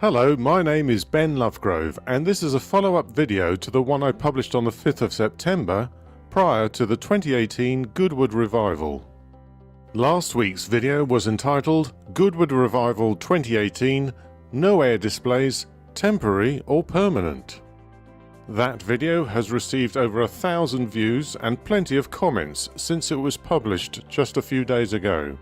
Hello, my name is Ben Lovegrove, and this is a follow-up video to the one I published on the 5th of September prior to the 2018 Goodwood Revival. Last week's video was entitled Goodwood Revival 2018 No Air Displays, Temporary or Permanent. That video has received over 1,000 views and plenty of comments since it was published just a few days ago.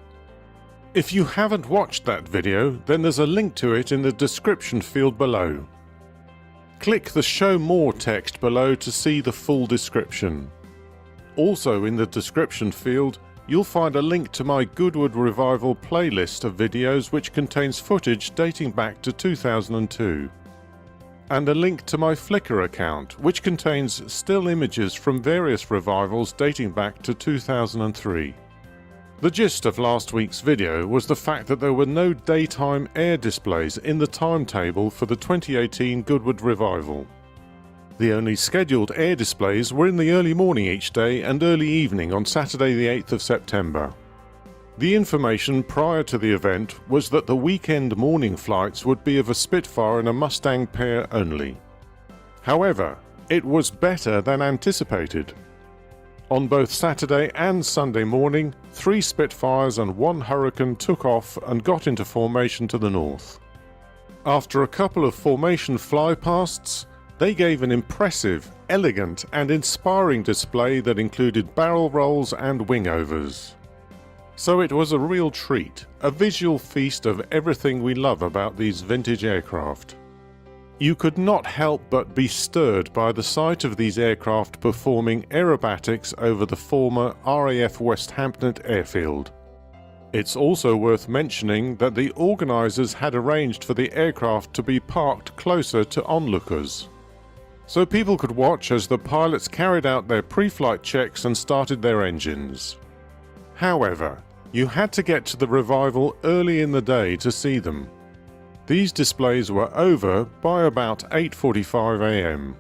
If you haven't watched that video, then there's a link to it in the description field below. Click the Show More text below to see the full description. Also in the description field, you'll find a link to my Goodwood Revival playlist of videos which contains footage dating back to 2002. And a link to my Flickr account, which contains still images from various revivals dating back to 2003. The gist of last week's video was the fact that there were no daytime air displays in the timetable for the 2018 Goodwood Revival. The only scheduled air displays were in the early morning each day and early evening on Saturday the 8th of September. The information prior to the event was that the weekend morning flights would be of a Spitfire and a Mustang pair only. However, it was better than anticipated. On both Saturday and Sunday morning, 3 Spitfires and 1 Hurricane took off and got into formation to the north. After a couple of formation flypasts, they gave an impressive, elegant and inspiring display that included barrel rolls and wingovers. So it was a real treat, a visual feast of everything we love about these vintage aircraft. You could not help but be stirred by the sight of these aircraft performing aerobatics over the former RAF West Hampton airfield. It's also worth mentioning that the organisers had arranged for the aircraft to be parked closer to onlookers, so people could watch as the pilots carried out their pre-flight checks and started their engines. However, you had to get to the revival early in the day to see them. These displays were over by about 8:45 AM.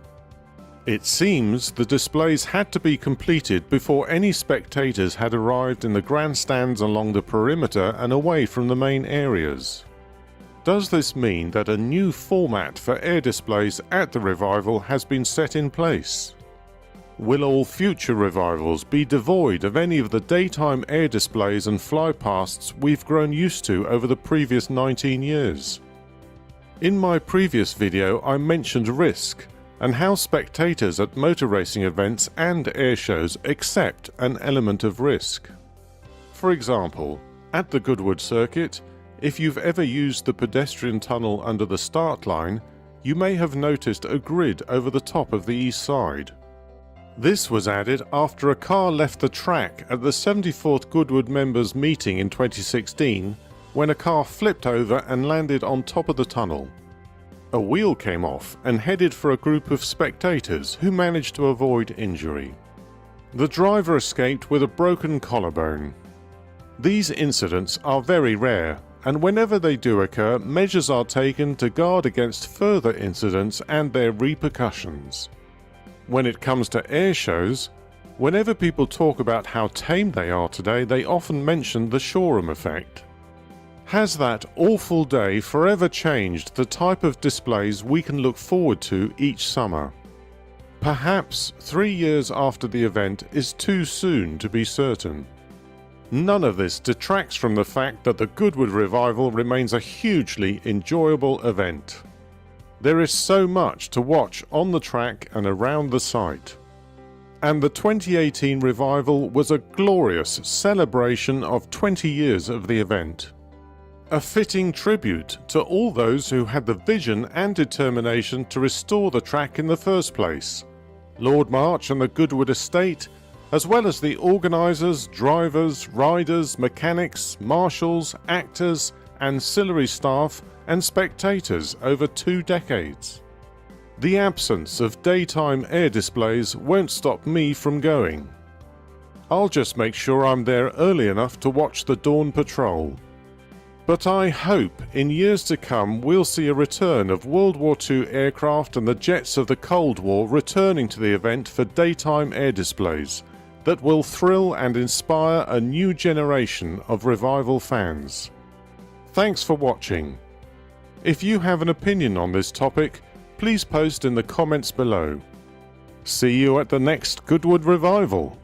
It seems the displays had to be completed before any spectators had arrived in the grandstands along the perimeter and away from the main areas. Does this mean that a new format for air displays at the revival has been set in place? Will all future revivals be devoid of any of the daytime air displays and flypasts we've grown used to over the previous 19 years? In my previous video I mentioned risk and how spectators at motor racing events and air shows accept an element of risk. For example, at the Goodwood circuit, if you've ever used the pedestrian tunnel under the start line, you may have noticed a grid over the top of the east side. This was added after a car left the track at the 74th Goodwood members meeting in 2016 when a car flipped over and landed on top of the tunnel. A wheel came off and headed for a group of spectators who managed to avoid injury. The driver escaped with a broken collarbone. These incidents are very rare, and whenever they do occur, measures are taken to guard against further incidents and their repercussions. When it comes to air shows, whenever people talk about how tame they are today, they often mention the showroom effect. Has that awful day forever changed the type of displays we can look forward to each summer? Perhaps 3 years after the event is too soon to be certain. None of this detracts from the fact that the Goodwood Revival remains a hugely enjoyable event. There is so much to watch on the track and around the site. And the 2018 Revival was a glorious celebration of 20 years of the event. A fitting tribute to all those who had the vision and determination to restore the track in the first place. Lord March and the Goodwood estate, as well as the organisers, drivers, riders, mechanics, marshals, actors, ancillary staff and spectators over 2 decades. The absence of daytime air displays won't stop me from going. I'll just make sure I'm there early enough to watch the dawn patrol. But I hope in years to come we'll see a return of World War II aircraft and the jets of the Cold War returning to the event for daytime air displays that will thrill and inspire a new generation of revival fans. Thanks for watching. If you have an opinion on this topic, please post in the comments below. See you at the next Goodwood Revival.